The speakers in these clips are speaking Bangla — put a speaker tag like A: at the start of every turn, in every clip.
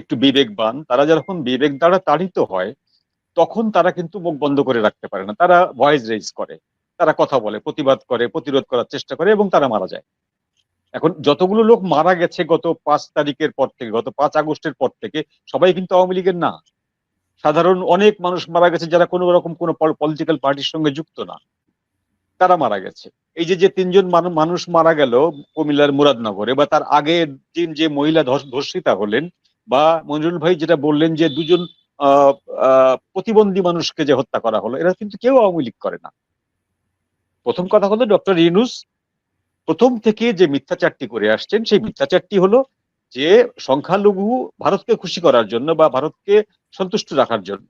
A: একটু বিবেকবান, তারা যখন বিবেক দ্বারা তাড়িত হয় তখন তারা কিন্তু মুখ বন্ধ করে রাখতে পারে না, তারা ভয়েস রেজ করে, তারা কথা বলে, প্রতিবাদ করে, প্রতিরোধ করার চেষ্টা করে এবং তারা মারা যায়। এখন যতগুলো লোক মারা গেছে গত 5 তারিখের পর থেকে, গত 5 আগস্টের পর থেকে, সবাই কিন্তু আওয়ামী লীগের না। সাধারণ অনেক মানুষ মারা গেছে যারা কোনো রকম কোনো পলিটিক্যাল পার্টির সঙ্গে যুক্ত না, তারা মারা গেছে। এই যে যে 3 জন মানুষ মারা গেল কুমিল্লার মুরাদনগরে, বা তার আগের দিন যে মহিলা ধর্ষিতা হলেন, বা মনিরুল ভাই যেটা বললেন যে 2 জন প্রতিবন্ধী মানুষকে যে হত্যা করা হলো, এরা কিন্তু কেউ আওয়ামী লীগ করে না। প্রথম কথা হলো ডক্টর ইউনূস প্রথম থেকে যে মিথ্যাচারটি করে আসছেন, সেই মিথ্যাচারটি হলো যে সংখ্যালঘু ভারতকে খুশি করার জন্য বা ভারতকে সন্তুষ্ট রাখার জন্য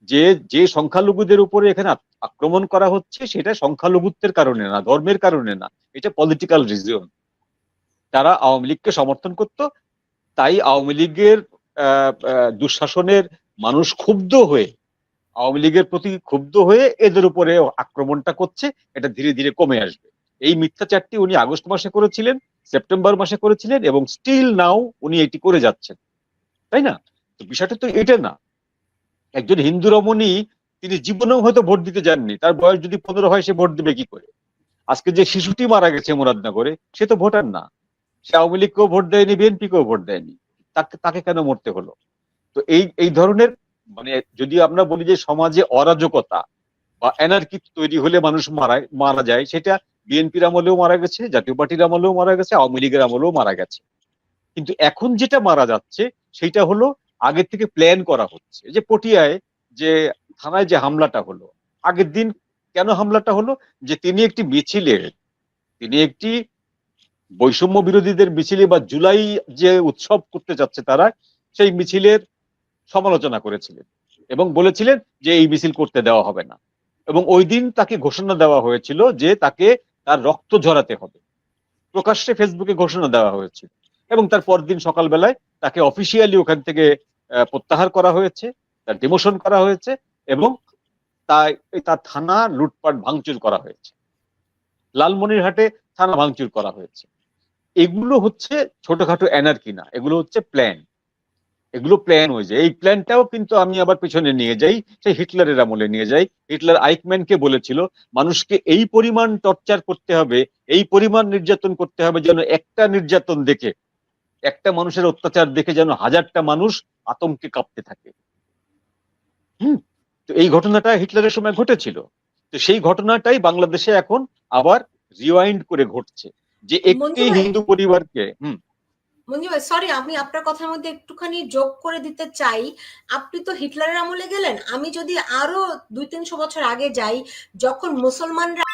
A: যে যে সংখ্যালঘুদের উপরে এখানে আক্রমণ করা হচ্ছে সেটা সংখ্যালঘুত্বের কারণে না, ধর্মের কারণে না, এটা পলিটিক্যাল রিজন। তারা আওয়ামী লীগকে সমর্থন করত, তাই আওয়ামী লীগের দুঃশাসনের মানুষ ক্ষুব্ধ হয়ে, আওয়ামী লীগের প্রতি ক্ষুব্ধ হয়ে এদের উপরে আক্রমণটা করছে। এটা ধীরে ধীরে কমে আসবে। এই মিথ্যাচারটি উনি আগস্ট মাসে করেছিলেন, সেপ্টেম্বর মাসে করেছিলেন, এবং স্টিল নাও উনি এটি করে যাচ্ছেন, তাই না? তো বিষয়টা তো এটা না। একজন হিন্দু রমণী, তিনি জীবনেও হয়তো ভোট দিতে যাননি, তার বয়স যদি 15 হয় সে ভোট দিবে কি করে? আজকে যে শিশুটি মারা গেছে মুরাদনগরে, সে তো ভোটার না, সে আওয়ামী লীগকেও ভোট দেয়নি, বিএনপিকেও ভোট দেয়নি, তাকে তাকে কেন মরতে হলো? তো এই এই ধরনের, মানে যদি আমরা বলি যে সমাজে অরাজকতা বা এনার্কি তৈরি হলে মানুষ মারা যায়, সেটা বিএনপির আমলেও মারা গেছে, জাতীয় পার্টির আমলেও মারা গেছে, আওয়ামী লীগের আমলেও মারা গেছে। কিন্তু এখন যেটা মারা যাচ্ছে সেটা হলো আগের থেকে প্ল্যান করা হচ্ছে। যে পটিয়ায় যে থানায় যে হামলাটা হলো, আগের দিন কেন হামলাটা হলো? যে তিনি একটি বৈষম্য বিরোধীদের মিছিলে বা জুলাই যে উৎসব করতে যাচ্ছে তারা, সেই মিছিলের সমালোচনা করেছিলেন এবং বলেছিলেন যে এই মিছিল করতে দেওয়া হবে না। এবং ওই দিন তাকে ঘোষণা দেওয়া হয়েছিল যে তাকে তার রক্ত ঝরাতে হবে, প্রকাশ্যে ফেসবুকে ঘোষণা দেওয়া হয়েছিল। এবং তার পরদিন সকালবেলায় তাকে অফিসিয়ালি ওখান থেকে প্রত্যাহার করা হয়েছে, তার ডিমোশন করা হয়েছে, এবং তার থানা লুটপাট ভাঙচুর করা হয়েছে, লালমনিরহাটে থানা ভাঙচুর করা হয়েছে। এগুলো হচ্ছে ছোটখাটো এনার্কি না, এগুলো হচ্ছে প্ল্যান। এগুলো প্ল্যান হয়ে যায়। এই প্ল্যানটাও কিন্তু আমি আবার পিছনে নিয়ে যাই, সেই হিটলারের আমলে নিয়ে যাই। হিটলার আইকম্যানকে বলেছিল মানুষকে এই পরিমাণ টর্চার করতে হবে, এই পরিমাণ নির্যাতন করতে হবে, যেন একটা নির্যাতন দেখে, একটা মানুষের অত্যাচার দেখে যেন হাজারটা মানুষ আতঙ্কে কাঁপতে থাকে। হুম। তো এই ঘটনাটা হিটলারের সময় ঘটেছিল। তো সেই ঘটনাটাই বাংলাদেশে এখন আবার রিওয়াইন্ড করে ঘটছে, যে একটি হিন্দু পরিবারকে।
B: মঞ্জু ভাই, সরি, আমি আপনার কথার মধ্যে একটুখানি যোগ করে দিতে চাই। আপনি তো হিটলারের আমলে গেলেন, আমি যদি আরো 200-300 বছর আগে যাই, যখন মুসলমানরা